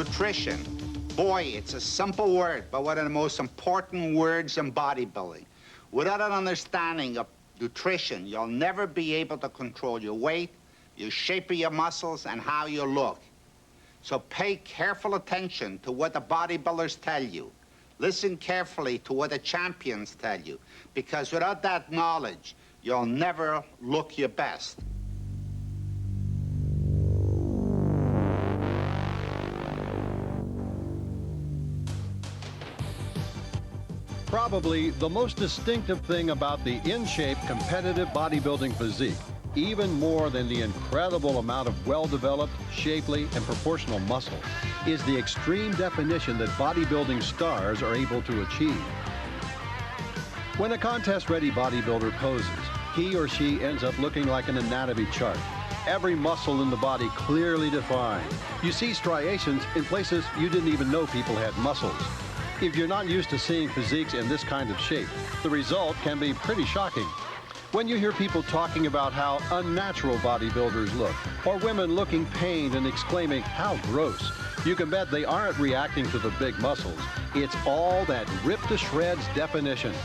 Nutrition. Boy, it's a simple word, but one of the most important words in bodybuilding. Without an understanding of nutrition, you'll never be able to control your weight, your shape of your muscles, and how you look. So pay careful attention to what the bodybuilders tell you. Listen carefully to what the champions tell you, because without that knowledge, you'll never look your best. Probably the most distinctive thing about the in-shape competitive bodybuilding physique, even more than the incredible amount of well-developed, shapely, and proportional muscle, is the extreme definition that bodybuilding stars are able to achieve. When a contest-ready bodybuilder poses, he or she ends up looking like an anatomy chart. Every muscle in the body clearly defined. You see striations in places you didn't even know people had muscles. If you're not used to seeing physiques in this kind of shape, the result can be pretty shocking. When you hear people talking about how unnatural bodybuilders look, or women looking pained and exclaiming, "How gross," you can bet they aren't reacting to the big muscles. It's all that ripped to shreds definition.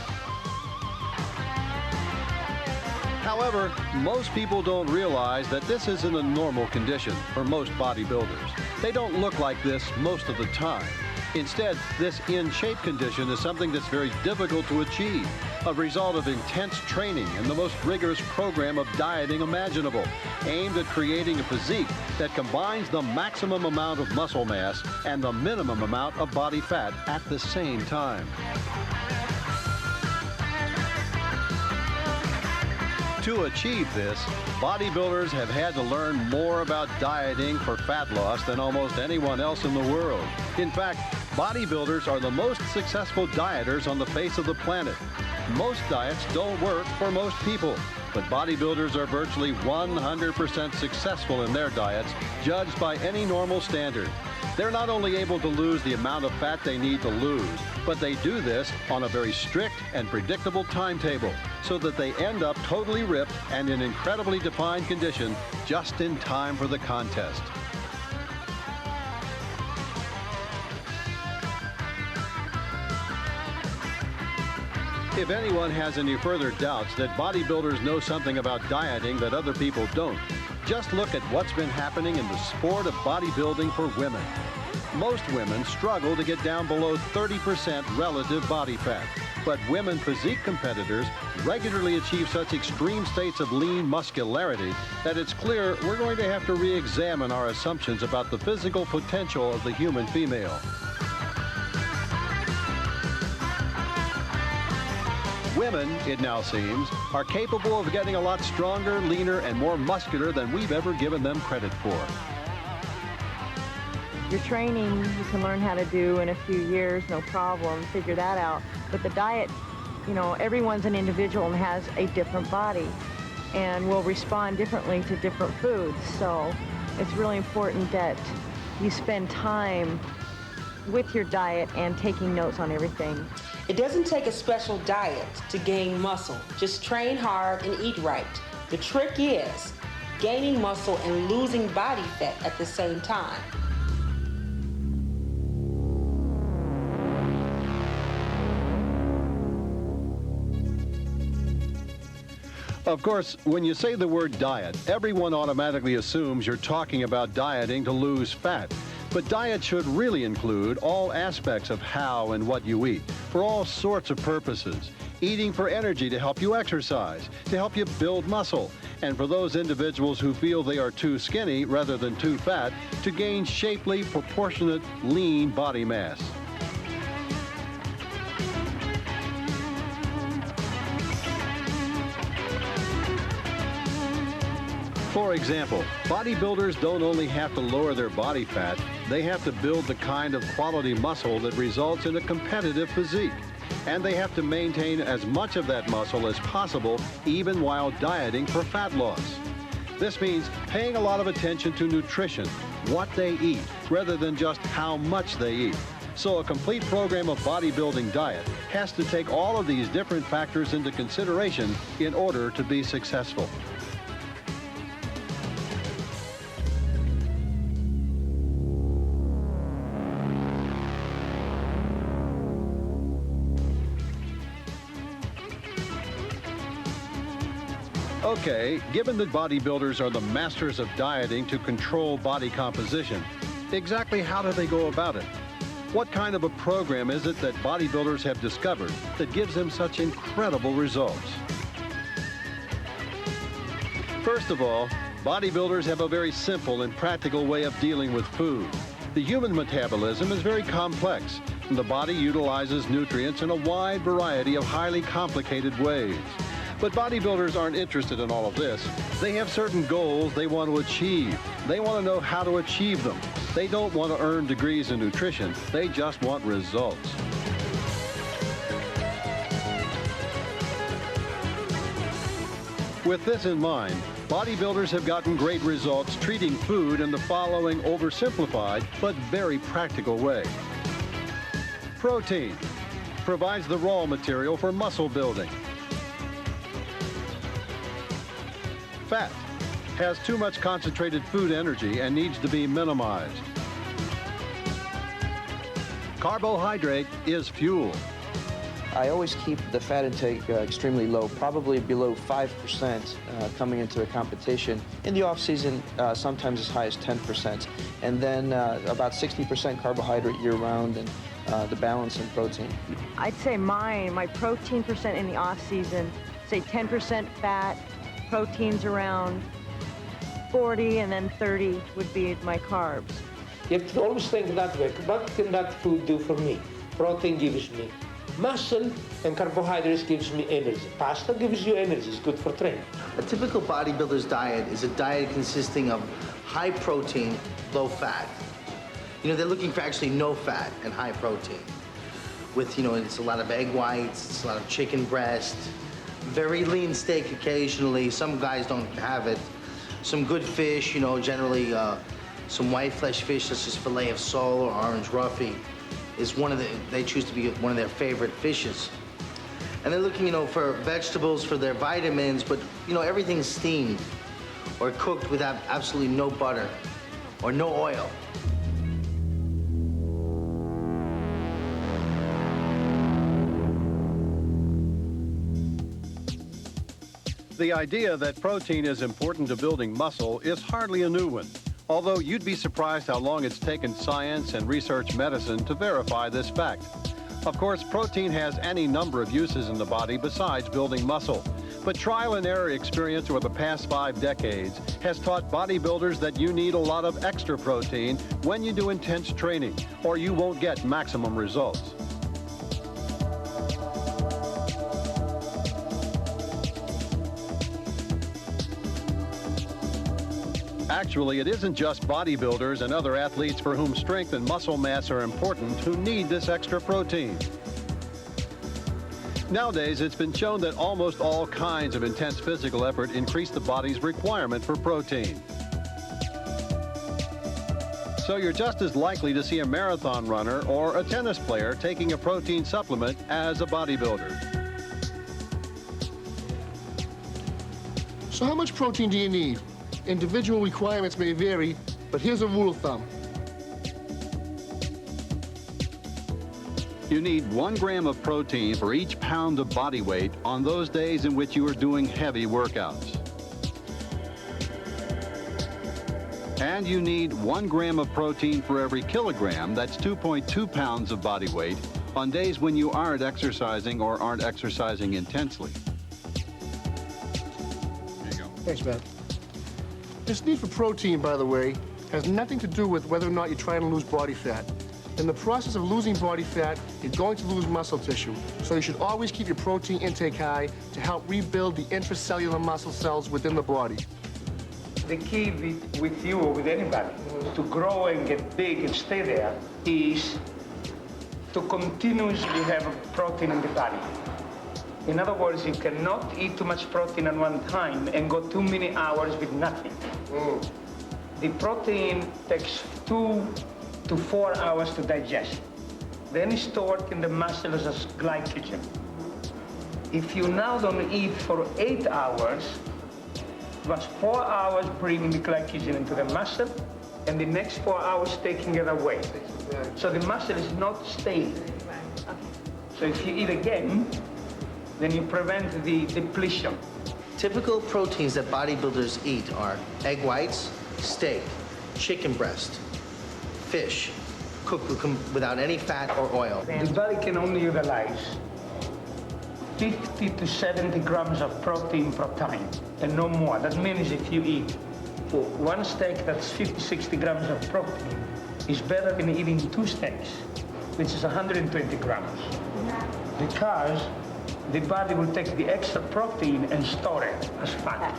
However, most people don't realize that this isn't a normal condition for most bodybuilders. They don't look like this most of the time. Instead, this in-shape condition is something that's very difficult to achieve, a result of intense training and the most rigorous program of dieting imaginable, aimed at creating a physique that combines the maximum amount of muscle mass and the minimum amount of body fat at the same time. To achieve this, bodybuilders have had to learn more about dieting for fat loss than almost anyone else in the world. In fact, bodybuilders are the most successful dieters on the face of the planet. Most diets don't work for most people, but bodybuilders are virtually 100% successful in their diets, judged by any normal standard. They're not only able to lose the amount of fat they need to lose, but they do this on a very strict and predictable timetable, so that they end up totally ripped and in incredibly defined condition just in time for the contest. If anyone has any further doubts that bodybuilders know something about dieting that other people don't, just look at what's been happening in the sport of bodybuilding for women. Most women struggle to get down below 30% relative body fat, but women physique competitors regularly achieve such extreme states of lean muscularity that it's clear we're going to have to re-examine our assumptions about the physical potential of the human female. Women, it now seems, are capable of getting a lot stronger, leaner, and more muscular than we've ever given them credit for. Your training, you can learn how to do in a few years, no problem, figure that out. But the diet, you know, everyone's an individual and has a different body and will respond differently to different foods. So it's really important that you spend time with your diet and taking notes on everything. It doesn't take a special diet to gain muscle. Just train hard and eat right. The trick is gaining muscle and losing body fat at the same time. Of course, when you say the word diet, everyone automatically assumes you're talking about dieting to lose fat. But diet should really include all aspects of how and what you eat, for all sorts of purposes. Eating for energy to help you exercise, to help you build muscle, and for those individuals who feel they are too skinny rather than too fat, to gain shapely, proportionate, lean body mass. For example, bodybuilders don't only have to lower their body fat, they have to build the kind of quality muscle that results in a competitive physique. And they have to maintain as much of that muscle as possible, even while dieting for fat loss. This means paying a lot of attention to nutrition, what they eat, rather than just how much they eat. So a complete program of bodybuilding diet has to take all of these different factors into consideration in order to be successful. Okay, given that bodybuilders are the masters of dieting to control body composition, exactly how do they go about it? What kind of a program is it that bodybuilders have discovered that gives them such incredible results? First of all, bodybuilders have a very simple and practical way of dealing with food. The human metabolism is very complex, and the body utilizes nutrients in a wide variety of highly complicated ways. But bodybuilders aren't interested in all of this. They have certain goals they want to achieve. They want to know how to achieve them. They don't want to earn degrees in nutrition. They just want results. With this in mind, bodybuilders have gotten great results treating food in the following oversimplified but very practical way. Protein provides the raw material for muscle building. Fat has too much concentrated food energy and needs to be minimized. Carbohydrate is fuel. I always keep the fat intake extremely low, probably below 5% coming into a competition. In the off-season, sometimes as high as 10%. And then about 60% carbohydrate year-round and the balance in protein. I'd say my protein percent in the off-season, say 10% fat, proteins around 40, and then 30 would be my carbs. You have to always think that way. What can that food do for me? Protein gives me muscle, and carbohydrates gives me energy. Pasta gives you energy, it's good for training. A typical bodybuilder's diet is a diet consisting of high protein, low fat. You know, they're looking for actually no fat and high protein. With, you know, it's a lot of egg whites, it's a lot of chicken breast, very lean steak occasionally. Some guys don't have it. Some good fish, you know, generally some white flesh fish such as fillet of sole or orange roughy is they choose to be one of their favorite fishes. And they're looking, you know, for vegetables for their vitamins, but, you know, everything's steamed or cooked with absolutely no butter or no oil. The idea that protein is important to building muscle is hardly a new one, although you'd be surprised how long it's taken science and research medicine to verify this fact. Of course, protein has any number of uses in the body besides building muscle, but trial and error experience over the past 5 decades has taught bodybuilders that you need a lot of extra protein when you do intense training, or you won't get maximum results. Actually, it isn't just bodybuilders and other athletes for whom strength and muscle mass are important who need this extra protein. Nowadays, it's been shown that almost all kinds of intense physical effort increase the body's requirement for protein. So you're just as likely to see a marathon runner or a tennis player taking a protein supplement as a bodybuilder. So how much protein do you need? Individual requirements may vary, but here's a rule of thumb. You need 1 gram of protein for each pound of body weight on those days in which you are doing heavy workouts. And you need 1 gram of protein for every kilogram, that's 2.2 pounds of body weight, on days when you aren't exercising or aren't exercising intensely. There you go. Thanks, man. This need for protein, by the way, has nothing to do with whether or not you're trying to lose body fat. In the process of losing body fat, you're going to lose muscle tissue. So you should always keep your protein intake high to help rebuild the intracellular muscle cells within the body. The key with you or with anybody to grow and get big and stay there is to continuously have protein in the body. In other words, you cannot eat too much protein at one time and go too many hours with nothing. The protein takes 2 to 4 hours to digest. Then it's stored in the muscles as glycogen. If you now don't eat for 8 hours, it was 4 hours bringing the glycogen into the muscle, and the next 4 hours taking it away. So the muscle is not stable. So if you eat again, then you prevent the depletion. Typical proteins that bodybuilders eat are egg whites, steak, chicken breast, fish, cooked without any fat or oil. The body can only utilize 50 to 70 grams of protein per time, and no more. That means if you eat one steak that's 50, 60 grams of protein, is better than eating 2 steaks, which is 120 grams. Because the body will take the extra protein and store it as fat.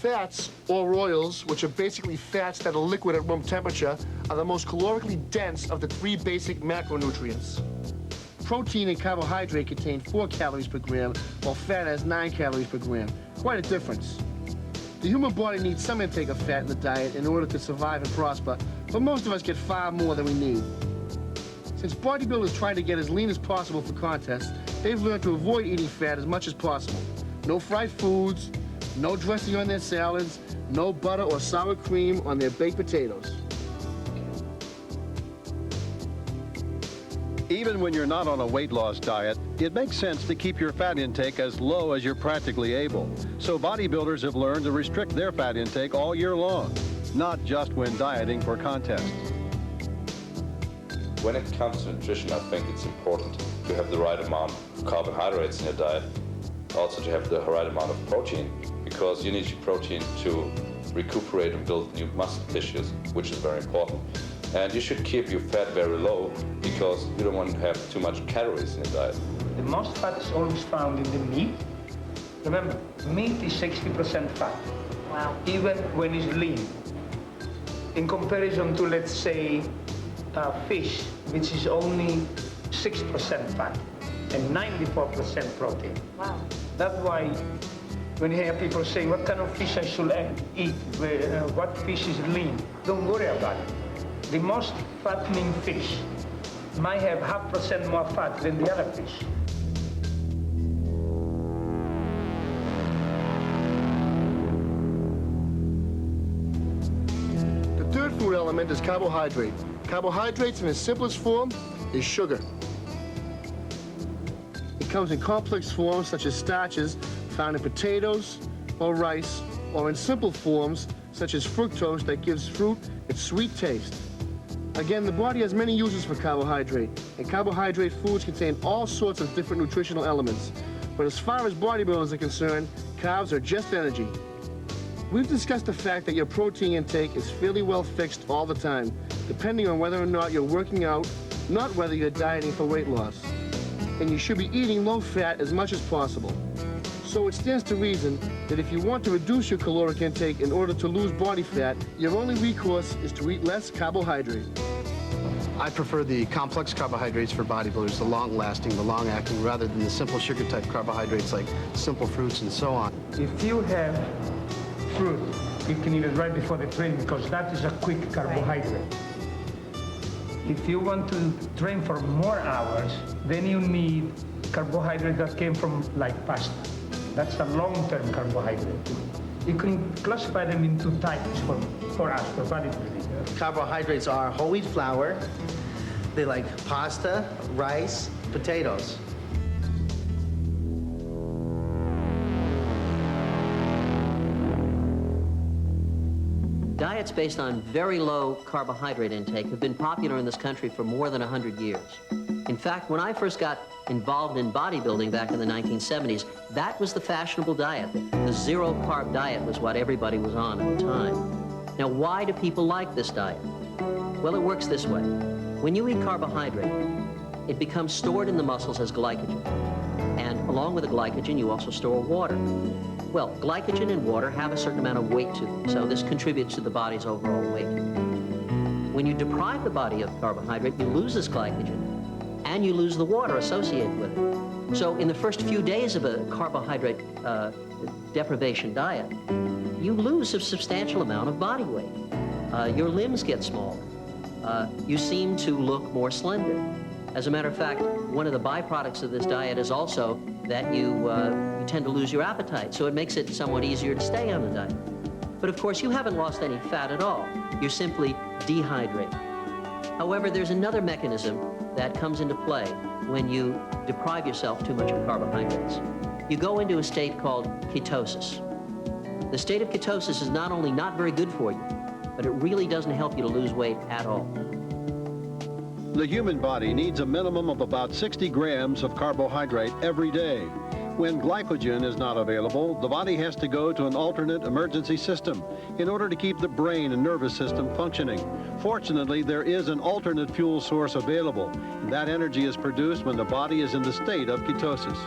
Fats, or oils, which are basically fats that are liquid at room temperature, are the most calorically dense of the 3 basic macronutrients. Protein and carbohydrate contain 4 calories per gram, while fat has 9 calories per gram. Quite a difference. The human body needs some intake of fat in the diet in order to survive and prosper, but most of us get far more than we need. Since bodybuilders try to get as lean as possible for contests, they've learned to avoid eating fat as much as possible. No fried foods, no dressing on their salads, no butter or sour cream on their baked potatoes. Even when you're not on a weight loss diet, it makes sense to keep your fat intake as low as you're practically able. So bodybuilders have learned to restrict their fat intake all year long, not just when dieting for contests. When it comes to nutrition, I think it's important to have the right amount of carbohydrates in your diet, also to have the right amount of protein, because you need your protein to recuperate and build new muscle tissues, which is very important. And you should keep your fat very low because you don't want to have too much calories in your diet. The most fat is always found in the meat. Remember, meat is 60% fat. Wow. Even when it's lean. In comparison to, let's say, fish, which is only 6% fat and 94% protein. Wow. That's why when you hear people saying, what kind of fish I should eat, what fish is lean, don't worry about it. The most fattening fish might have 0.5% more fat than the other fish. The third food element is carbohydrate. Carbohydrates in its simplest form is sugar. It comes in complex forms such as starches found in potatoes or rice, or in simple forms such as fructose that gives fruit its sweet taste. Again, the body has many uses for carbohydrate, and carbohydrate foods contain all sorts of different nutritional elements. But as far as bodybuilders are concerned, carbs are just energy. We've discussed the fact that your protein intake is fairly well fixed all the time, depending on whether or not you're working out, not whether you're dieting for weight loss. And you should be eating low fat as much as possible. So it stands to reason that if you want to reduce your caloric intake in order to lose body fat, your only recourse is to eat less carbohydrate. I prefer the complex carbohydrates for bodybuilders, the long-lasting, the long-acting, rather than the simple sugar-type carbohydrates like simple fruits and so on. If you have fruit, you can eat it right before the training because that is a quick carbohydrate. If you want to train for more hours, then you need carbohydrate that came from like pasta. That's a long-term carbohydrate. You can classify them in 2 types for us, for bodybuilding. Carbohydrates are whole wheat flour. They like pasta, rice, potatoes. Diets based on very low carbohydrate intake have been popular in this country for more than 100 years. In fact, when I first got involved in bodybuilding back in the 1970s, that was the fashionable diet. The zero-carb diet was what everybody was on at the time. Now, why do people like this diet? Well, it works this way. When you eat carbohydrate, it becomes stored in the muscles as glycogen. And along with the glycogen, you also store water. Well, glycogen and water have a certain amount of weight to them, so this contributes to the body's overall weight. When you deprive the body of carbohydrate, you lose this glycogen, and you lose the water associated with it. So in the first few days of a carbohydrate deprivation diet, you lose a substantial amount of body weight. Your limbs get smaller. You seem to look more slender. As a matter of fact, one of the byproducts of this diet is also that you tend to lose your appetite, so it makes it somewhat easier to stay on the diet. But of course, you haven't lost any fat at all. You're simply dehydrated. However, there's another mechanism that comes into play when you deprive yourself too much of carbohydrates. You go into a state called ketosis. The state of ketosis is not only not very good for you, but it really doesn't help you to lose weight at all. The human body needs a minimum of about 60 grams of carbohydrate every day. When glycogen is not available, the body has to go to an alternate emergency system in order to keep the brain and nervous system functioning. Fortunately, there is an alternate fuel source available, and that energy is produced when the body is in the state of ketosis.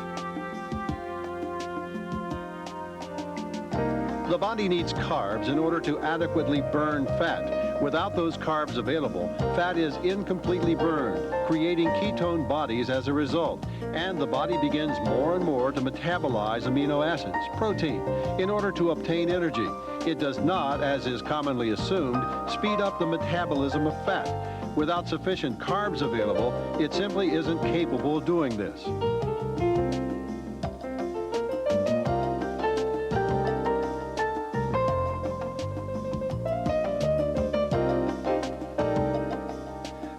The body needs carbs in order to adequately burn fat. Without those carbs available, fat is incompletely burned, creating ketone bodies as a result, and the body begins more and more to metabolize amino acids, protein, in order to obtain energy. It does not, as is commonly assumed, speed up the metabolism of fat. Without sufficient carbs available, it simply isn't capable of doing this.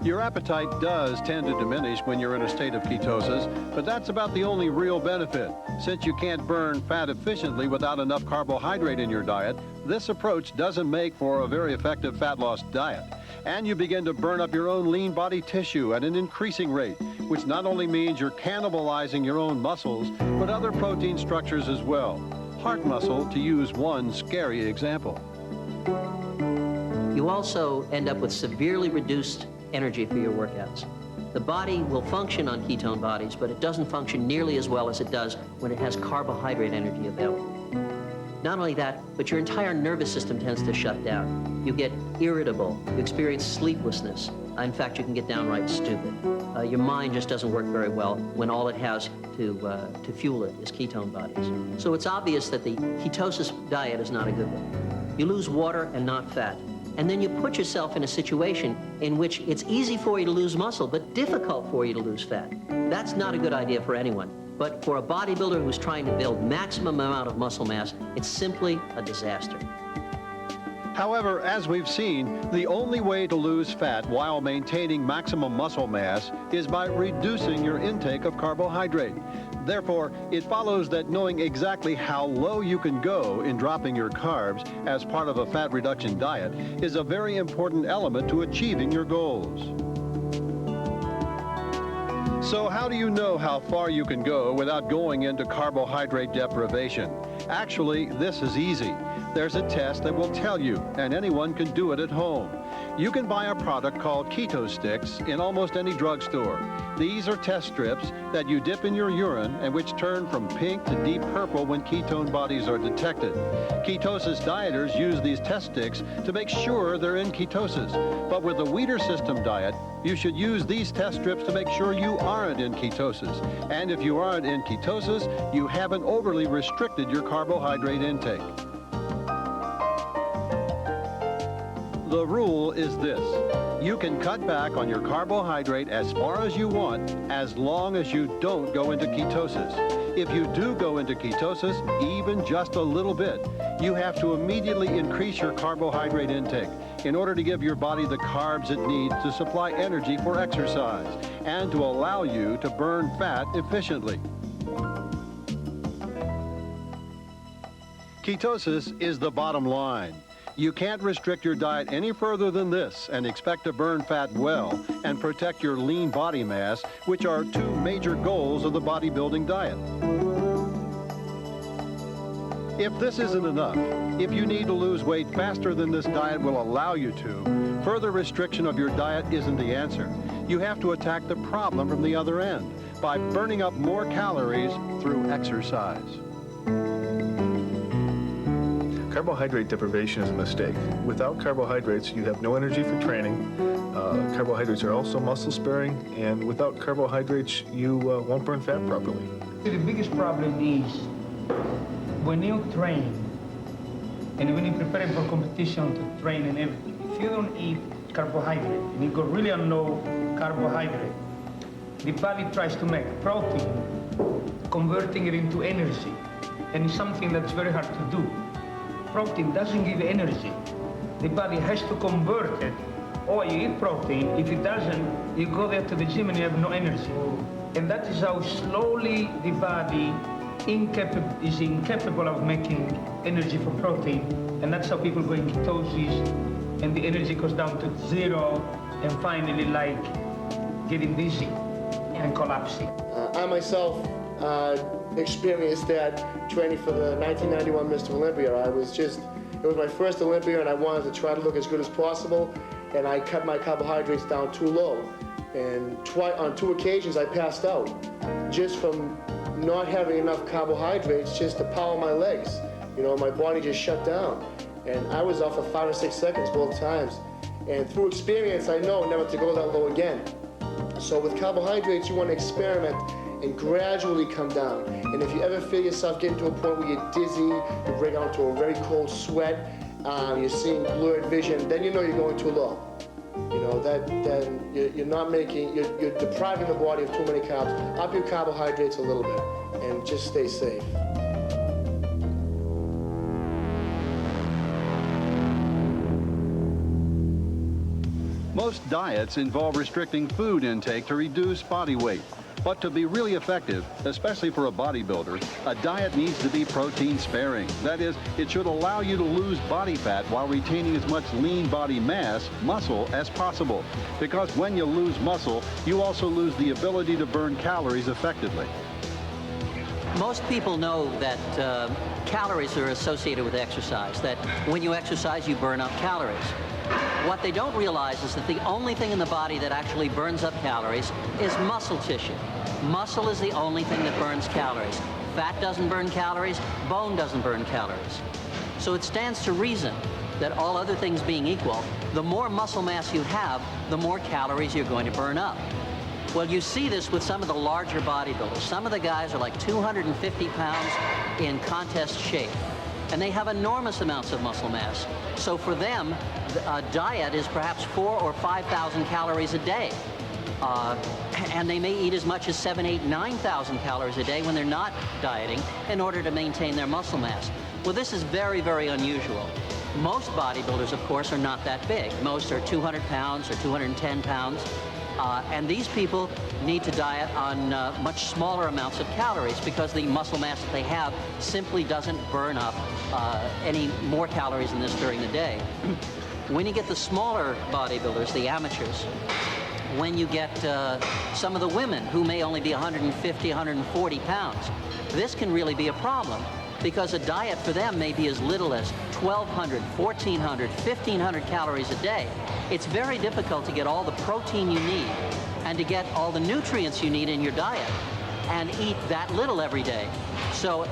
Your appetite does tend to diminish when you're in a state of ketosis, but that's about the only real benefit. Since you can't burn fat efficiently without enough carbohydrate in your diet, this approach doesn't make for a very effective fat loss diet. And you begin to burn up your own lean body tissue at an increasing rate, which not only means you're cannibalizing your own muscles, but other protein structures as well. Heart muscle, to use one scary example. You also end up with severely reduced energy for your workouts. The body will function on ketone bodies, but it doesn't function nearly as well as it does when it has carbohydrate energy available. Not only that, but your entire nervous system tends to shut down. You get irritable, you experience sleeplessness. In fact, you can get downright stupid. Your mind just doesn't work very well when all it has to fuel it is ketone bodies. So it's obvious that the ketosis diet is not a good one. You lose water and not fat. And then you put yourself in a situation in which it's easy for you to lose muscle, but difficult for you to lose fat. That's not a good idea for anyone. But for a bodybuilder who's trying to build maximum amount of muscle mass, it's simply a disaster. However, as we've seen, the only way to lose fat while maintaining maximum muscle mass is by reducing your intake of carbohydrate. Therefore, it follows that knowing exactly how low you can go in dropping your carbs as part of a fat reduction diet is a very important element to achieving your goals. So how do you know how far you can go without going into carbohydrate deprivation? Actually, this is easy. There's a test that will tell you, and anyone can do it at home. You can buy a product called Keto Sticks in almost any drugstore. These are test strips that you dip in your urine and which turn from pink to deep purple when ketone bodies are detected. Ketosis dieters use these test sticks to make sure they're in ketosis. But with the Weider system diet, you should use these test strips to make sure you aren't in ketosis. And if you aren't in ketosis, you haven't overly restricted your carbohydrate intake. The rule is this: you can cut back on your carbohydrate as far as you want, as long as you don't go into ketosis. If you do go into ketosis, even just a little bit, you have to immediately increase your carbohydrate intake in order to give your body the carbs it needs to supply energy for exercise and to allow you to burn fat efficiently. Ketosis is the bottom line. You can't restrict your diet any further than this and expect to burn fat well and protect your lean body mass, which are two major goals of the bodybuilding diet. If this isn't enough, if you need to lose weight faster than this diet will allow you to, further restriction of your diet isn't the answer. You have to attack the problem from the other end by burning up more calories through exercise. Carbohydrate deprivation is a mistake. Without carbohydrates, you have no energy for training. Carbohydrates are also muscle sparing, and without carbohydrates, you won't burn fat properly. The biggest problem is when you train and when you prepare for competition to train and everything, if you don't eat carbohydrate and you go really on low carbohydrate, the body tries to make protein, converting it into energy, and it's something that's very hard to do. protein doesn't give energy. The body has to convert it, or you eat protein. If it doesn't, you go there to the gym and you have no energy. And that is how slowly the body is incapable of making energy from protein. And that's how people go in ketosis, and the energy goes down to zero, and finally like getting dizzy and collapsing. I myself experienced that training for the 1991 Mr. Olympia. It was my first Olympia, and I wanted to try to look as good as possible, and I cut my carbohydrates down too low. And on 2 occasions I passed out just from not having enough carbohydrates just to power my legs. You know, my body just shut down. And I was off for 5 or 6 seconds both times. And through experience, I know never to go that low again. So with carbohydrates, you want to experiment and gradually come down. And if you ever feel yourself getting to a point where you're dizzy, you break out into a very cold sweat, you're seeing blurred vision, then you know you're going too low. You know, then you're depriving the body of too many carbs. Up your carbohydrates a little bit and just stay safe. Most diets involve restricting food intake to reduce body weight. But to be really effective, especially for a bodybuilder, a diet needs to be protein sparing. That is, it should allow you to lose body fat while retaining as much lean body mass, muscle, as possible. Because when you lose muscle, you also lose the ability to burn calories effectively. Most people know that calories are associated with exercise, that when you exercise, you burn up calories. What they don't realize is that the only thing in the body that actually burns up calories is muscle tissue. Muscle is the only thing that burns calories. Fat doesn't burn calories, bone doesn't burn calories. So it stands to reason that all other things being equal, the more muscle mass you have, the more calories you're going to burn up. Well, you see this with some of the larger bodybuilders. Some of the guys are like 250 pounds in contest shape, and they have enormous amounts of muscle mass. So for them, a diet is perhaps 4,000 or 5,000 calories a day. And they may eat as much as 7,000, 8,000, 9,000 calories a day when they're not dieting in order to maintain their muscle mass. Well, this is very, very unusual. Most bodybuilders, of course, are not that big. Most are 200 pounds or 210 pounds. And these people need to diet on much smaller amounts of calories because the muscle mass that they have simply doesn't burn up any more calories than this during the day. When you get the smaller bodybuilders, the amateurs, when you get some of the women who may only be 150, 140 pounds, this can really be a problem because a diet for them may be as little as 1,200, 1,400, 1,500 calories a day. It's very difficult to get all the protein you need and to get all the nutrients you need in your diet and eat that little every day. So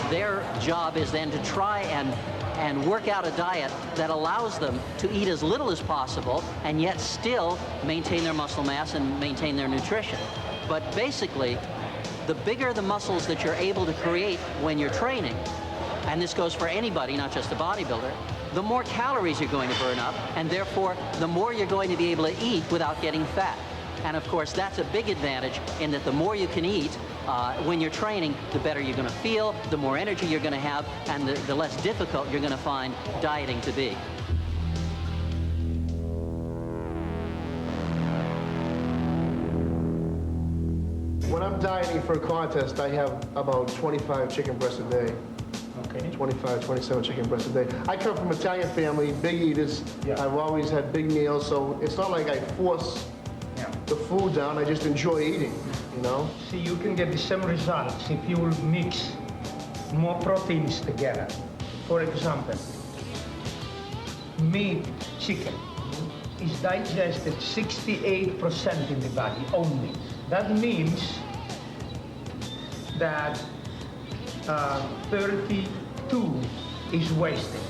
their job is then to try and work out a diet that allows them to eat as little as possible and yet still maintain their muscle mass and maintain their nutrition. But basically, the bigger the muscles that you're able to create when you're training, and this goes for anybody, not just a bodybuilder, the more calories you're going to burn up, and therefore the more you're going to be able to eat without getting fat. And of course, that's a big advantage in that the more you can eat when you're training, the better you're going to feel, the more energy you're going to have, and the less difficult you're going to find dieting to be. When I'm dieting for a contest, I have about 25 chicken breasts a day. Okay. 25, 27 chicken breasts a day. I come from an Italian family, big eaters. Yeah. I've always had big meals, so it's not like I force the food down. I just enjoy eating, you know? See, you can get the same results if you will mix more proteins together. For example, meat, chicken, is digested 68% in the body only. That means that 32 is wasted.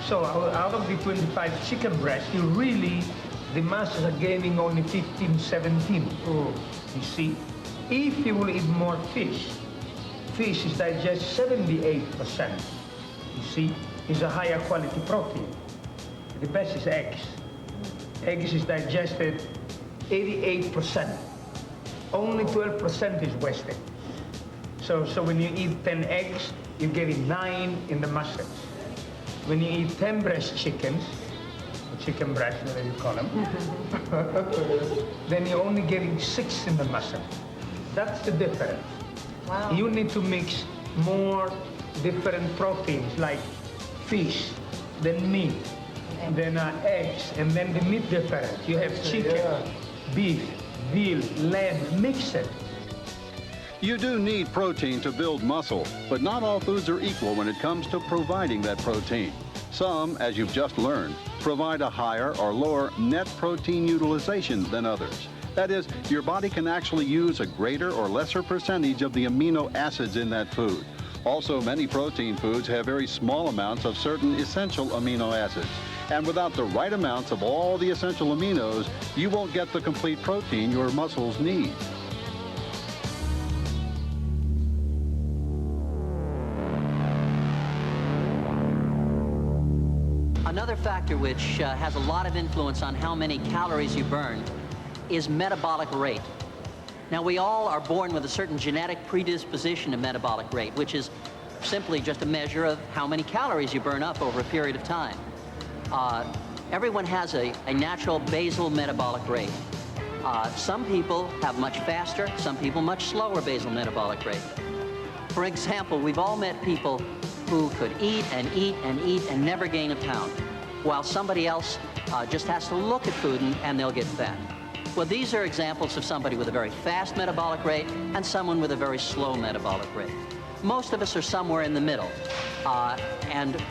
So out of the 25 chicken breasts, the masses are gaining only 15, 17. You see, if you will eat more fish is digested 78%. You see, is a higher quality protein. The best is eggs. Eggs is digested 88%. Only 12% is wasted. So when you eat 10 eggs, you're getting 9 in the muscles. when you eat 10 breast chickens, chicken breast, whatever you call them, then you're only getting 6 in the muscle. That's the difference. Wow. You need to mix more different proteins like fish, then meat, then eggs, and then the meat difference. You have chicken, beef, veal, lamb, mix it. You do need protein to build muscle, but not all foods are equal when it comes to providing that protein. Some, as you've just learned, provide a higher or lower net protein utilization than others. That is, your body can actually use a greater or lesser percentage of the amino acids in that food. Also, many protein foods have very small amounts of certain essential amino acids. And without the right amounts of all the essential aminos, you won't get the complete protein your muscles need. Another factor which has a lot of influence on how many calories you burn is metabolic rate. Now, we all are born with a certain genetic predisposition to metabolic rate, which is simply just a measure of how many calories you burn up over a period of time. Everyone has a natural basal metabolic rate. Some people have much faster, some people much slower basal metabolic rate. For example, we've all met people who could eat and eat and eat and never gain a pound, while somebody else just has to look at food and they'll get fat. Well, these are examples of somebody with a very fast metabolic rate and someone with a very slow metabolic rate. Most of us are somewhere in the middle. And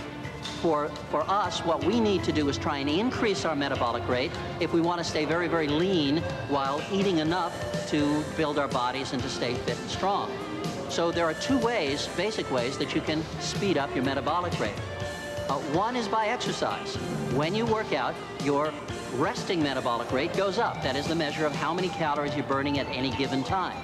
for us, what we need to do is try and increase our metabolic rate if we want to stay very, very lean while eating enough to build our bodies and to stay fit and strong. So there are 2 ways, basic ways, that you can speed up your metabolic rate. One is by exercise. When you work out, your resting metabolic rate goes up. That is the measure of how many calories you're burning at any given time.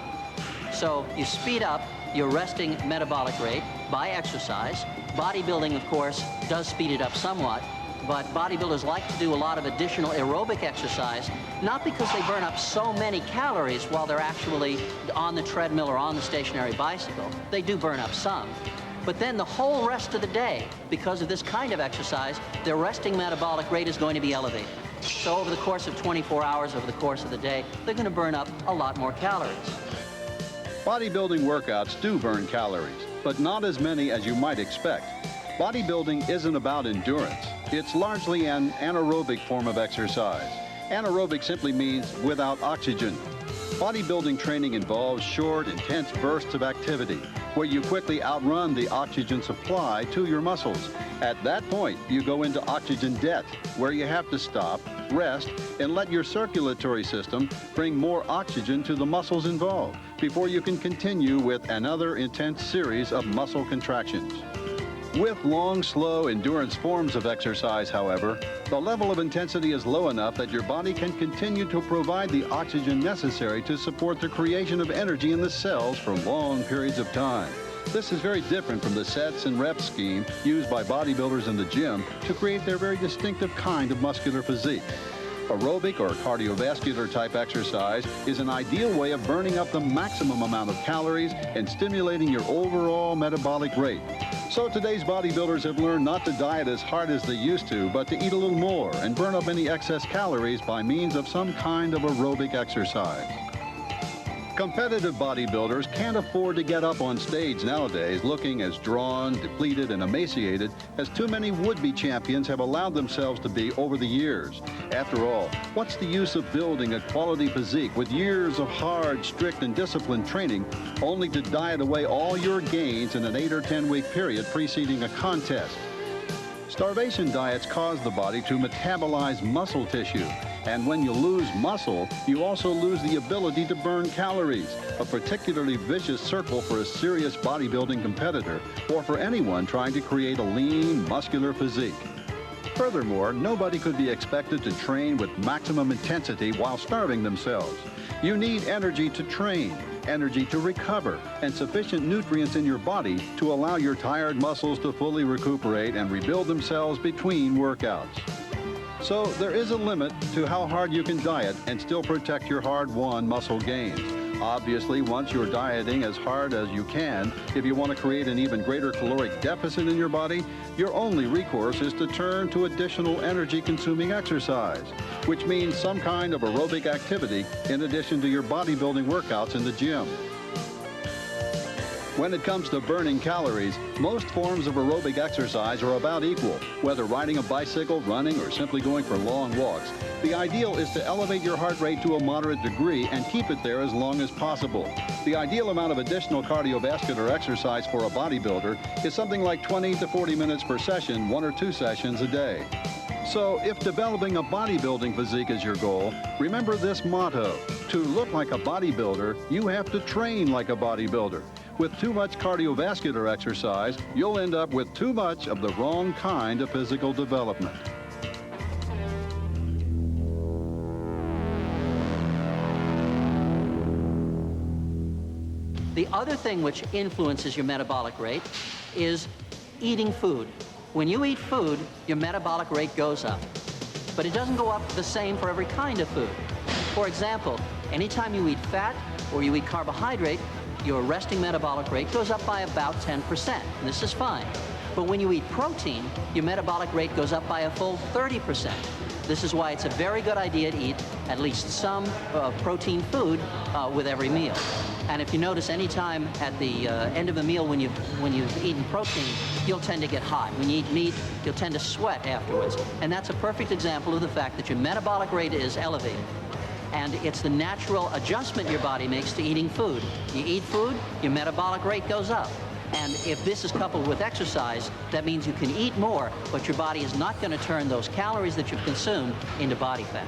So you speed up your resting metabolic rate by exercise. Bodybuilding, of course, does speed it up somewhat, but bodybuilders like to do a lot of additional aerobic exercise, not because they burn up so many calories while they're actually on the treadmill or on the stationary bicycle. They do burn up some. But then the whole rest of the day, because of this kind of exercise, their resting metabolic rate is going to be elevated. So over the course of 24 hours, over the course of the day, they're going to burn up a lot more calories. Bodybuilding workouts do burn calories, but not as many as you might expect. Bodybuilding isn't about endurance. It's largely an anaerobic form of exercise. Anaerobic simply means without oxygen. Bodybuilding training involves short, intense bursts of activity where you quickly outrun the oxygen supply to your muscles. At that point, you go into oxygen debt, where you have to stop, rest, and let your circulatory system bring more oxygen to the muscles involved before you can continue with another intense series of muscle contractions. With long, slow endurance forms of exercise, however, the level of intensity is low enough that your body can continue to provide the oxygen necessary to support the creation of energy in the cells for long periods of time. This is very different from the sets and reps scheme used by bodybuilders in the gym to create their very distinctive kind of muscular physique. Aerobic or cardiovascular type exercise is an ideal way of burning up the maximum amount of calories and stimulating your overall metabolic rate. So today's bodybuilders have learned not to diet as hard as they used to, but to eat a little more and burn up any excess calories by means of some kind of aerobic exercise. Competitive bodybuilders can't afford to get up on stage nowadays looking as drawn, depleted, and emaciated as too many would-be champions have allowed themselves to be over the years. After all, what's the use of building a quality physique with years of hard, strict, and disciplined training only to diet away all your gains in an 8 or 10 week period preceding a contest? Starvation diets cause the body to metabolize muscle tissue. And when you lose muscle, you also lose the ability to burn calories, a particularly vicious circle for a serious bodybuilding competitor or for anyone trying to create a lean, muscular physique. Furthermore, nobody could be expected to train with maximum intensity while starving themselves. You need energy to train, energy to recover, and sufficient nutrients in your body to allow your tired muscles to fully recuperate and rebuild themselves between workouts. So there is a limit to how hard you can diet and still protect your hard-won muscle gains. Obviously, once you're dieting as hard as you can, if you want to create an even greater caloric deficit in your body, your only recourse is to turn to additional energy-consuming exercise, which means some kind of aerobic activity in addition to your bodybuilding workouts in the gym. When it comes to burning calories, most forms of aerobic exercise are about equal, whether riding a bicycle, running, or simply going for long walks. The ideal is to elevate your heart rate to a moderate degree and keep it there as long as possible. The ideal amount of additional cardiovascular exercise for a bodybuilder is something like 20 to 40 minutes per session, 1 or 2 sessions a day. So if developing a bodybuilding physique is your goal, remember this motto: to look like a bodybuilder, you have to train like a bodybuilder. With too much cardiovascular exercise, you'll end up with too much of the wrong kind of physical development. The other thing which influences your metabolic rate is eating food. When you eat food, your metabolic rate goes up. But it doesn't go up the same for every kind of food. For example, anytime you eat fat or you eat carbohydrate, your resting metabolic rate goes up by about 10%. And this is fine. But when you eat protein, your metabolic rate goes up by a full 30%. This is why it's a very good idea to eat at least some protein food with every meal. And if you notice, any time at the end of a meal when you've eaten protein, you'll tend to get hot. When you eat meat, you'll tend to sweat afterwards. And that's a perfect example of the fact that your metabolic rate is elevated. And it's the natural adjustment your body makes to eating food. You eat food, your metabolic rate goes up. And if this is coupled with exercise, that means you can eat more, but your body is not going to turn those calories that you've consumed into body fat.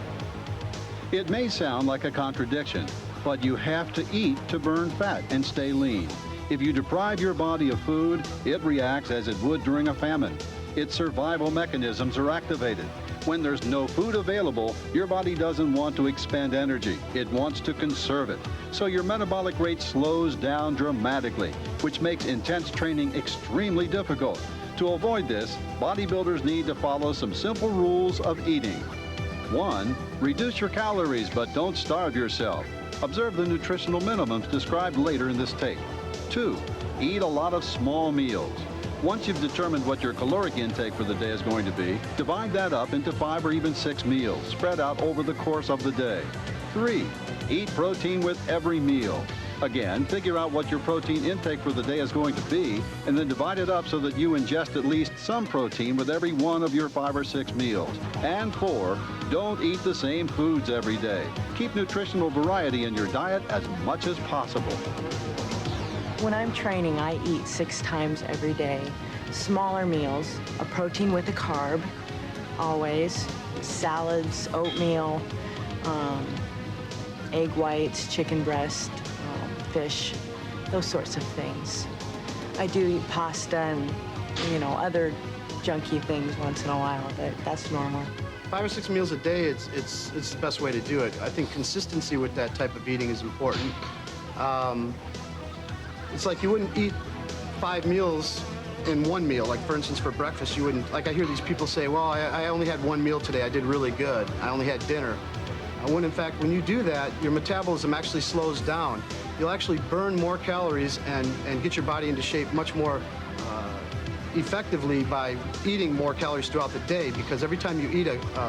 It may sound like a contradiction, but you have to eat to burn fat and stay lean. If you deprive your body of food, it reacts as it would during a famine. Its survival mechanisms are activated. When there's no food available, your body doesn't want to expend energy. It wants to conserve it. So your metabolic rate slows down dramatically, which makes intense training extremely difficult. To avoid this, bodybuilders need to follow some simple rules of eating. 1, reduce your calories, but don't starve yourself. Observe the nutritional minimums described later in this tape. 2, eat a lot of small meals. Once you've determined what your caloric intake for the day is going to be, divide that up into 5 or even 6 meals, spread out over the course of the day. 3, eat protein with every meal. Again, figure out what your protein intake for the day is going to be, and then divide it up so that you ingest at least some protein with every one of your 5 or 6 meals. And 4, don't eat the same foods every day. Keep nutritional variety in your diet as much as possible. When I'm training, I eat 6 times every day. Smaller meals, a protein with a carb, always, salads, oatmeal, egg whites, chicken breast, fish, those sorts of things. I do eat pasta and, other junky things once in a while, but that's normal. 5 or 6 meals a day, it's the best way to do it. I think consistency with that type of eating is important. It's like you wouldn't eat 5 meals in one meal. Like, for instance, for breakfast, you wouldn't, like I hear these people say, well, I only had 1 meal today, I did really good. I only had dinner. When in fact, when you do that, your metabolism actually slows down. You'll actually burn more calories and get your body into shape much more effectively by eating more calories throughout the day, because every time you eat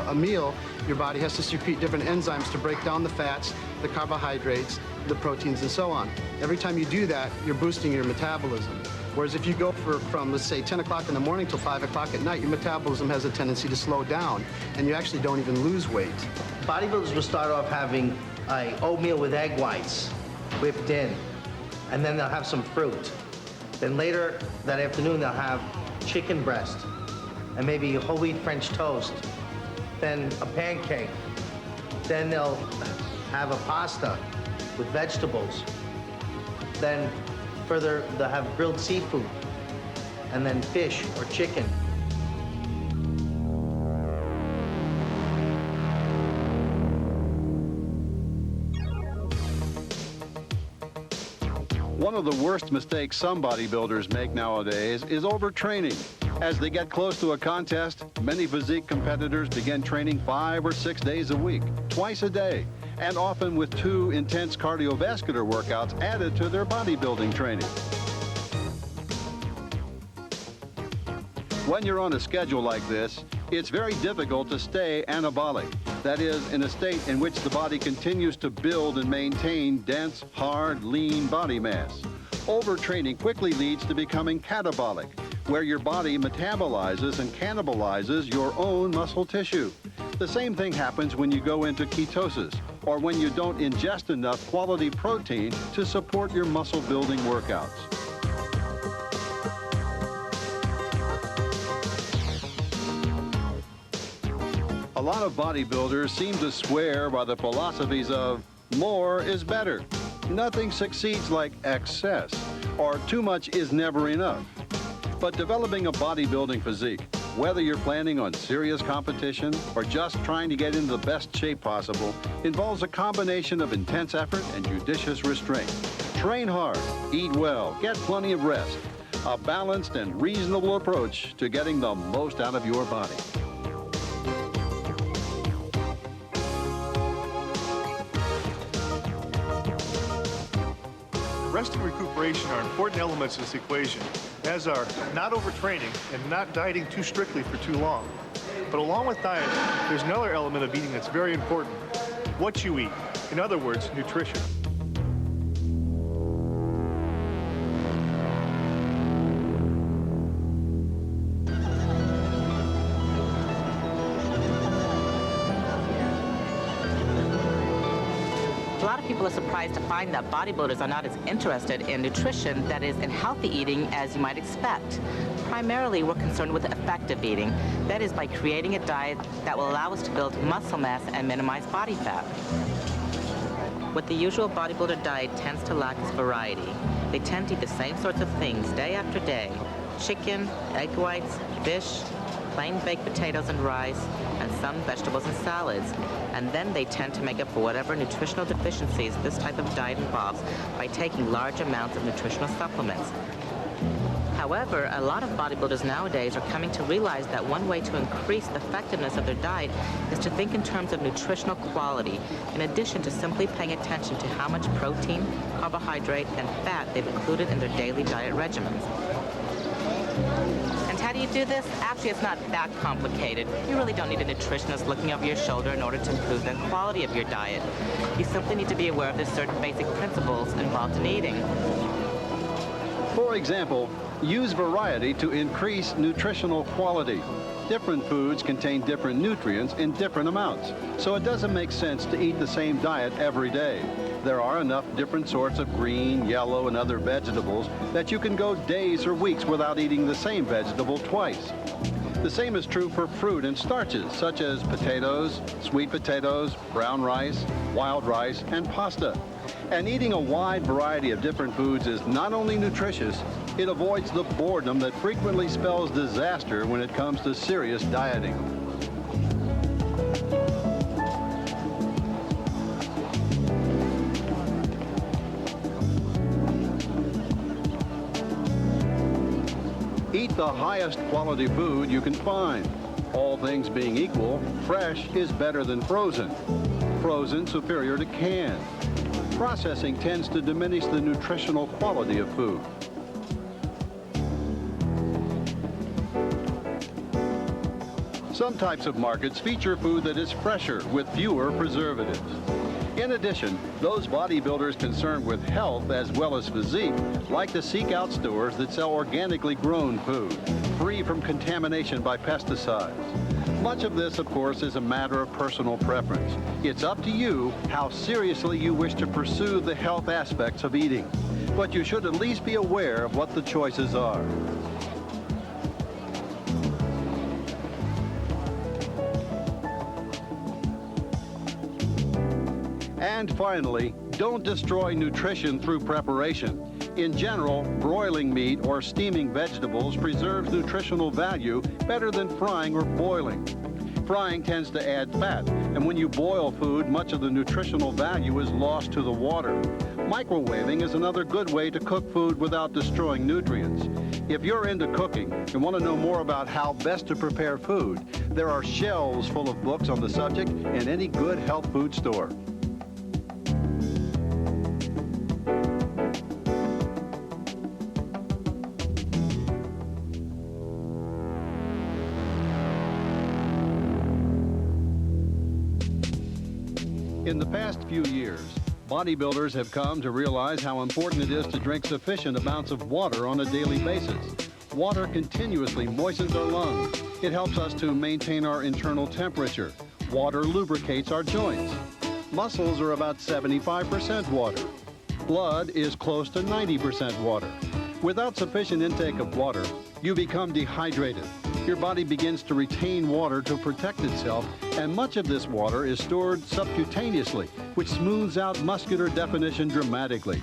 a meal, your body has to secrete different enzymes to break down the fats, the carbohydrates, the proteins, and so on. Every time you do that, you're boosting your metabolism. Whereas if you go from, let's say, 10 o'clock in the morning till 5 o'clock at night, your metabolism has a tendency to slow down, and you actually don't even lose weight. Bodybuilders will start off having oatmeal with egg whites whipped in, and then they'll have some fruit. Then later that afternoon, they'll have chicken breast and maybe whole wheat French toast, then a pancake. Then they'll have a pasta with vegetables. Then further, they'll have grilled seafood, and then fish or chicken. One of the worst mistakes some bodybuilders make nowadays is overtraining. As they get close to a contest, many physique competitors begin training 5 or 6 days a week, twice a day. and often with 2 intense cardiovascular workouts added to their bodybuilding training. When you're on a schedule like this, it's very difficult to stay anabolic. That is, in a state in which the body continues to build and maintain dense, hard, lean body mass. Overtraining quickly leads to becoming catabolic, where your body metabolizes and cannibalizes your own muscle tissue. The same thing happens when you go into ketosis, or when you don't ingest enough quality protein to support your muscle-building workouts. A lot of bodybuilders seem to swear by the philosophies of more is better. Nothing succeeds like excess, or too much is never enough. But developing a bodybuilding physique, whether you're planning on serious competition or just trying to get into the best shape possible, involves a combination of intense effort and judicious restraint. Train hard, eat well, get plenty of rest. A balanced and reasonable approach to getting the most out of your body. Rest and recuperation are important elements of this equation, as are not overtraining and not dieting too strictly for too long. But along with diet, there's another element of eating that's very important: what you eat. In other words, nutrition. People are surprised to find that bodybuilders are not as interested in nutrition, that is, in healthy eating, as you might expect. Primarily, we're concerned with effective eating. That is, by creating a diet that will allow us to build muscle mass and minimize body fat. What the usual bodybuilder diet tends to lack is variety. They tend to eat the same sorts of things day after day: chicken, egg whites, fish, plain baked potatoes and rice, and some vegetables and salads. And then they tend to make up for whatever nutritional deficiencies this type of diet involves by taking large amounts of nutritional supplements. However, a lot of bodybuilders nowadays are coming to realize that one way to increase the effectiveness of their diet is to think in terms of nutritional quality, in addition to simply paying attention to how much protein, carbohydrate, and fat they've included in their daily diet regimens. And how do you do this? Actually, it's not that complicated. You really don't need a nutritionist looking over your shoulder in order to improve the quality of your diet. You simply need to be aware of the certain basic principles involved in eating. For example, use variety to increase nutritional quality. Different foods contain different nutrients in different amounts, so it doesn't make sense to eat the same diet every day. There are enough different sorts of green, yellow, and other vegetables that you can go days or weeks without eating the same vegetable twice. The same is true for fruit and starches, such as potatoes, sweet potatoes, brown rice, wild rice, and pasta. And eating a wide variety of different foods is not only nutritious, it avoids the boredom that frequently spells disaster when it comes to serious dieting. Eat the highest quality food you can find. All things being equal, fresh is better than frozen. Frozen superior to canned. Processing tends to diminish the nutritional quality of food. Some types of markets feature food that is fresher with fewer preservatives. In addition, those bodybuilders concerned with health as well as physique like to seek out stores that sell organically grown food, free from contamination by pesticides. Much of this, of course, is a matter of personal preference. It's up to you how seriously you wish to pursue the health aspects of eating. But you should at least be aware of what the choices are. And finally, don't destroy nutrition through preparation. In general, broiling meat or steaming vegetables preserves nutritional value better than frying or boiling. Frying tends to add fat, and when you boil food, much of the nutritional value is lost to the water. Microwaving is another good way to cook food without destroying nutrients. If you're into cooking and want to know more about how best to prepare food, there are shelves full of books on the subject in any good health food store. In the past few years, bodybuilders have come to realize how important it is to drink sufficient amounts of water on a daily basis. Water continuously moistens our lungs. It helps us to maintain our internal temperature. Water lubricates our joints. Muscles are about 75% water. Blood is close to 90% water. Without sufficient intake of water, you become dehydrated. Your body begins to retain water to protect itself, and much of this water is stored subcutaneously, which smooths out muscular definition dramatically.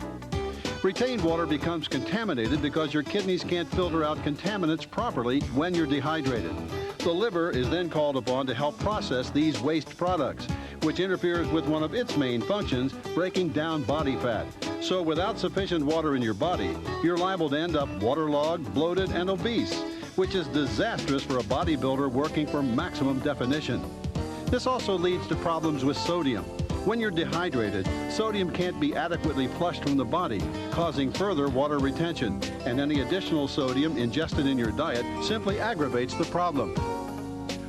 Retained water becomes contaminated because your kidneys can't filter out contaminants properly when you're dehydrated. The liver is then called upon to help process these waste products, which interferes with one of its main functions, breaking down body fat. So without sufficient water in your body, you're liable to end up waterlogged, bloated, and obese, which is disastrous for a bodybuilder working for maximum definition. This also leads to problems with sodium. When you're dehydrated, sodium can't be adequately flushed from the body, causing further water retention, and any additional sodium ingested in your diet simply aggravates the problem.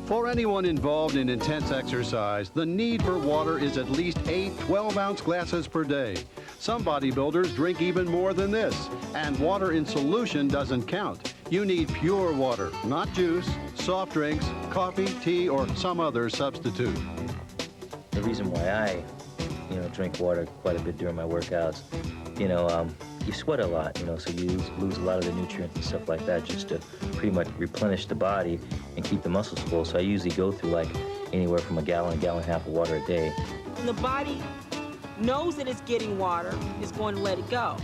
For anyone involved in intense exercise, the need for water is at least 8 12-ounce glasses per day. Some bodybuilders drink even more than this, and water in solution doesn't count. You need pure water, not juice, soft drinks, coffee, tea, or some other substitute. The reason why I, drink water quite a bit during my workouts, you sweat a lot, so you lose a lot of the nutrients and stuff like that just to pretty much replenish the body and keep the muscles full. So I usually go through like anywhere from a gallon and a half of water a day. When the body knows that it's getting water, it's going to let it go.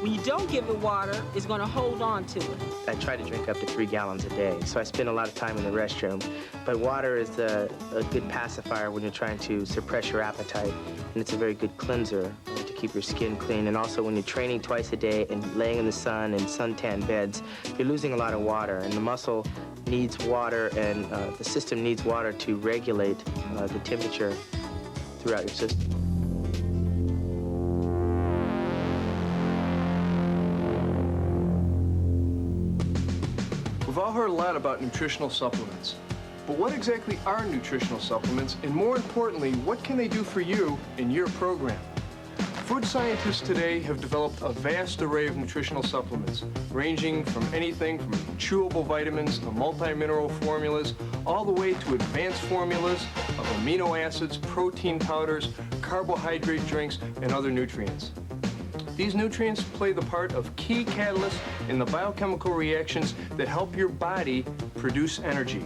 When you don't give it water, it's going to hold on to it. I try to drink up to 3 gallons a day, so I spend a lot of time in the restroom. But water is a good pacifier when you're trying to suppress your appetite, and it's a very good cleanser to keep your skin clean. And also when you're training twice a day and laying in the sun in suntan beds, you're losing a lot of water, and the muscle needs water, and the system needs water to regulate the temperature throughout your system. We've all heard a lot about nutritional supplements. But what exactly are nutritional supplements? And more importantly, what can they do for you in your program? Food scientists today have developed a vast array of nutritional supplements, ranging from anything from chewable vitamins to multi-mineral formulas, all the way to advanced formulas of amino acids, protein powders, carbohydrate drinks, and other nutrients. These nutrients play the part of key catalysts in the biochemical reactions that help your body produce energy.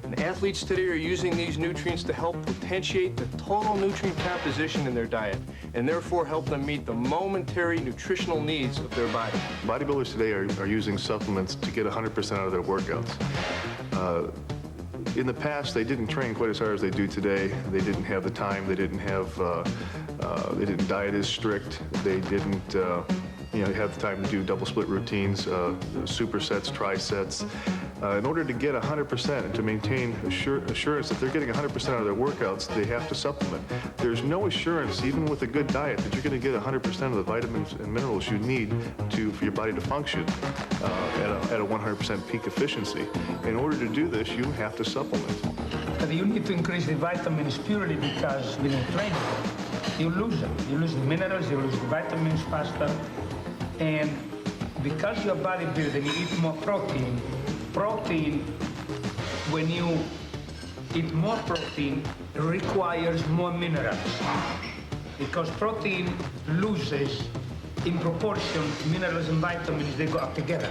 And athletes today are using these nutrients to help potentiate the total nutrient composition in their diet, and therefore help them meet the momentary nutritional needs of their body. Bodybuilders today are using supplements to get 100% out of their workouts. In the past, they didn't train quite as hard as they do today. They didn't have the time. They didn't diet as strict. They didn't, have the time to do double split routines, supersets, trisets. In order to get 100% and to maintain assurance that they're getting 100% out of their workouts, they have to supplement. There's no assurance, even with a good diet, that you're going to get 100% of the vitamins and minerals you need for your body to function at a 100% peak efficiency. In order to do this, you have to supplement. But you need to increase the vitamins purely because when you train, you lose them. You lose the minerals, you lose the vitamins faster. And because you're bodybuilding, you eat more protein. Protein, when you eat more protein, requires more minerals. Because protein loses, in proportion, minerals and vitamins, they go up together.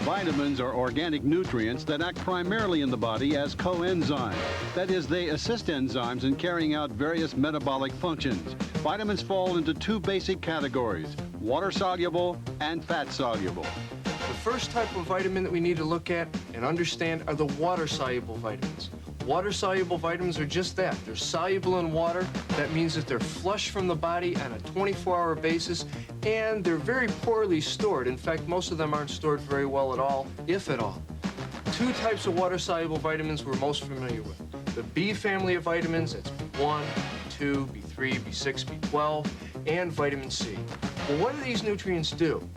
Vitamins are organic nutrients that act primarily in the body as coenzymes. That is, they assist enzymes in carrying out various metabolic functions. Vitamins fall into 2 basic categories: water-soluble and fat-soluble. The first type of vitamin that we need to look at and understand are the water-soluble vitamins. Water-soluble vitamins are just that. They're soluble in water. That means that they're flushed from the body on a 24-hour basis, and they're very poorly stored. In fact, most of them aren't stored very well at all, if at all. 2 types of water-soluble vitamins we're most familiar with. The B family of vitamins, that's B1, B2, B3, B6, B12, and vitamin C. Well, what do these nutrients do?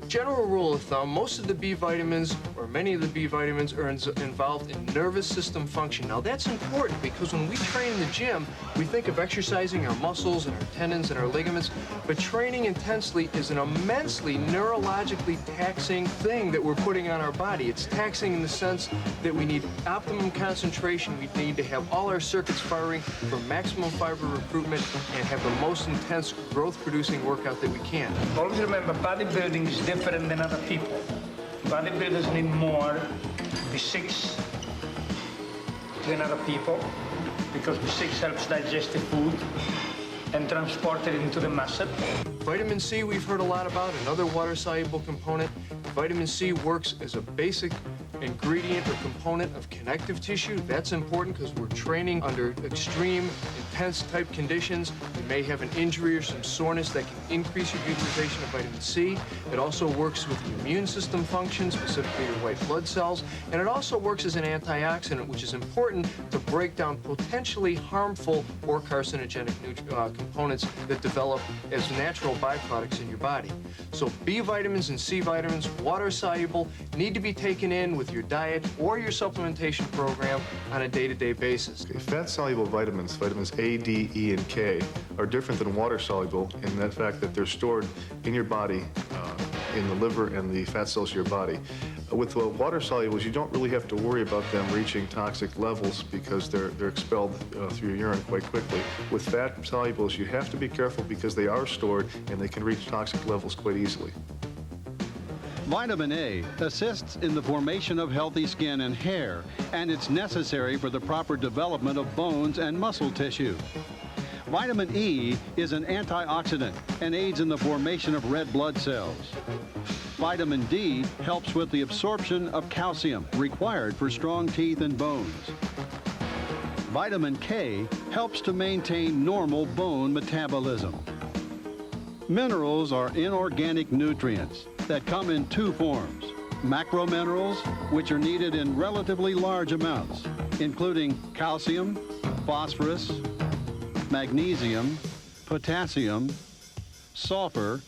General rule of thumb, most of the B vitamins or many of the B vitamins are involved in nervous system function. Now that's important because when we train in the gym, we think of exercising our muscles and our tendons and our ligaments, but training intensely is an immensely neurologically taxing thing that we're putting on our body. It's taxing in the sense that we need optimum concentration. We need to have all our circuits firing for maximum fiber recruitment and have the most intense growth-producing workout that we can. Always remember, bodybuilding is different than other people. Bodybuilders need more B6 than other people because B6 helps digest the food and transport it into the muscle. Vitamin C we've heard a lot about, another water-soluble component. Vitamin C works as a basic ingredient or component of connective tissue. That's important because we're training under extreme, intense type conditions. You may have an injury or some soreness that can increase your utilization of vitamin C. It also works with the immune system function, specifically your white blood cells. And it also works as an antioxidant, which is important to break down potentially harmful or carcinogenic components that develop as natural byproducts in your body. So B vitamins and C vitamins, water-soluble, need to be taken in with your diet or your supplementation program on a day-to-day basis. Okay, fat-soluble vitamins, vitamins A, D, E, and K, are different than water-soluble in the fact that they're stored in your body, in the liver and the fat cells of your body. With water solubles, you don't really have to worry about them reaching toxic levels because they're expelled through your urine quite quickly. With fat solubles, you have to be careful because they are stored and they can reach toxic levels quite easily. Vitamin A assists in the formation of healthy skin and hair, and it's necessary for the proper development of bones and muscle tissue. Vitamin E is an antioxidant and aids in the formation of red blood cells. Vitamin D helps with the absorption of calcium required for strong teeth and bones. Vitamin K helps to maintain normal bone metabolism. Minerals are inorganic nutrients that come in two forms: macrominerals, which are needed in relatively large amounts, including calcium, phosphorus, magnesium, potassium, sulfur,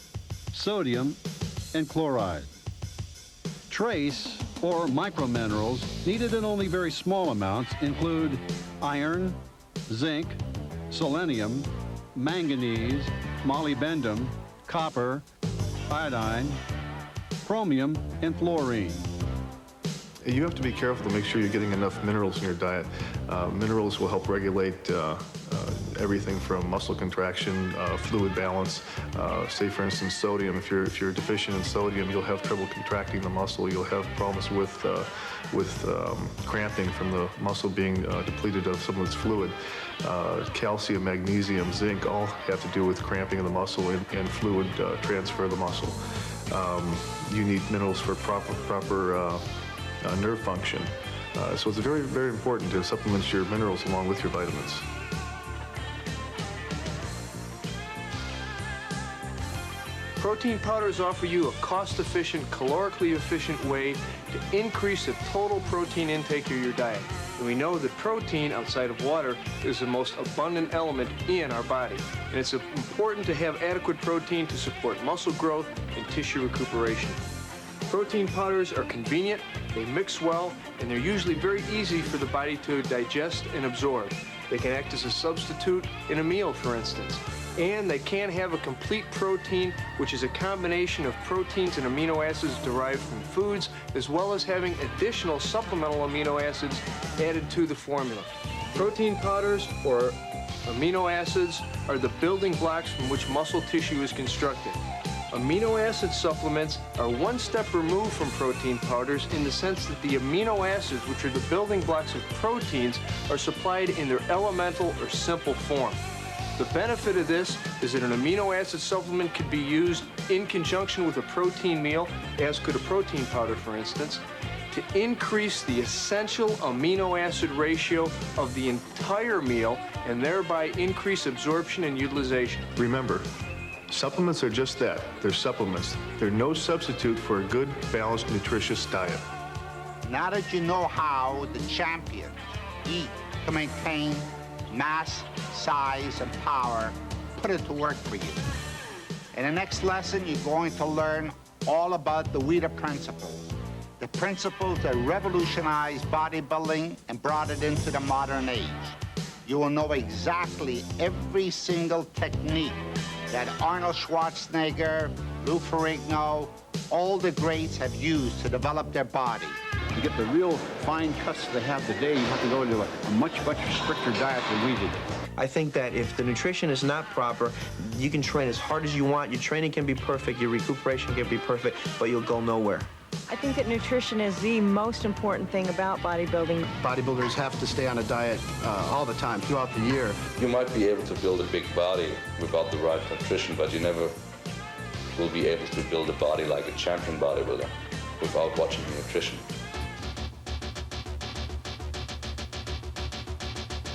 sodium, and chloride. Trace, or microminerals, needed in only very small amounts include iron, zinc, selenium, manganese, molybdenum, copper, iodine, chromium, and fluorine. You have to be careful to make sure you're getting enough minerals in your diet. Minerals will help regulate everything from muscle contraction, fluid balance. Say, for instance, sodium. If you're deficient in sodium, you'll have trouble contracting the muscle. You'll have problems with cramping from the muscle being depleted of some of its fluid. Calcium, magnesium, zinc all have to do with cramping of the muscle and fluid transfer of the muscle. You need minerals for proper nerve function. So it's very, very important to supplement your minerals along with your vitamins. Protein powders offer you a cost-efficient, calorically efficient way to increase the total protein intake of your diet. And we know that protein, outside of water, is the most abundant element in our body. And it's important to have adequate protein to support muscle growth and tissue recuperation. Protein powders are convenient, they mix well, and they're usually very easy for the body to digest and absorb. They can act as a substitute in a meal, for instance. And they can have a complete protein, which is a combination of proteins and amino acids derived from foods, as well as having additional supplemental amino acids added to the formula. Protein powders, or amino acids, are the building blocks from which muscle tissue is constructed. Amino acid supplements are one step removed from protein powders in the sense that the amino acids, which are the building blocks of proteins, are supplied in their elemental or simple form. The benefit of this is that an amino acid supplement could be used in conjunction with a protein meal, as could a protein powder, for instance, to increase the essential amino acid ratio of the entire meal and thereby increase absorption and utilization. Remember, supplements are just that. They're supplements. They're no substitute for a good, balanced, nutritious diet. Now that you know how the champions eat to maintain mass, size, and power, put it to work for you. In the next lesson, you're going to learn all about the WIDA principles. the principles that revolutionized bodybuilding and brought it into the modern age. You will know exactly every single technique that Arnold Schwarzenegger, Lou Ferrigno, all the greats have used to develop their body. To get the real fine cuts they have today, you have to go into a much stricter diet than we did. I think that if the nutrition is not proper, you can train as hard as you want, your training can be perfect, your recuperation can be perfect, but you'll go nowhere. I think that nutrition is the most important thing about bodybuilding. Bodybuilders have to stay on a diet all the time, throughout the year. You might be able to build a big body without the right nutrition, but you never will be able to build a body like a champion bodybuilder without watching the nutrition.